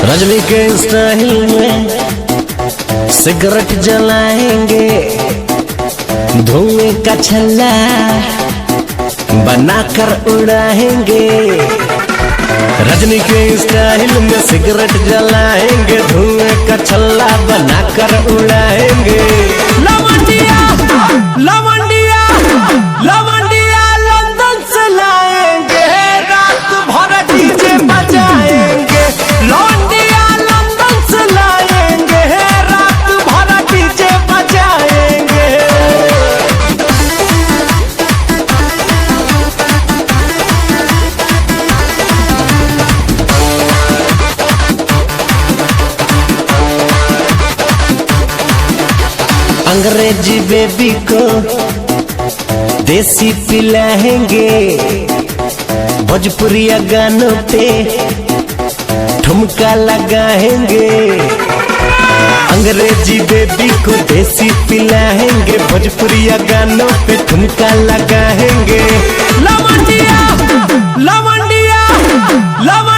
रजनी के स्टाइल में सिगरेट जलाएंगे, धुएं का छल्ला बनाकर उड़ाएंगे। रजनी के स्टाइल में सिगरेट जलाएंगे, धुएं का छल्ला बनाकर उड़ाएंगे। लवंडिया लवंडिया लवंडिया लंदन से लाएंगे, रात भर डीजे बजाएंगे। लवंडिया लंदन से लाएंगे, रात भर डीजे बजाएंगे। अंग्रेजी बेबी को देसी पिलाएंगे, भोजपुरिया गानों पे ठुमका लगाएंगे। अंग्रेजी बेबी को देसी पिलाएंगे, भोजपुरिया गानों पे ठुमका लगाएंगे। लवंडिया लवंडिया लवंडिया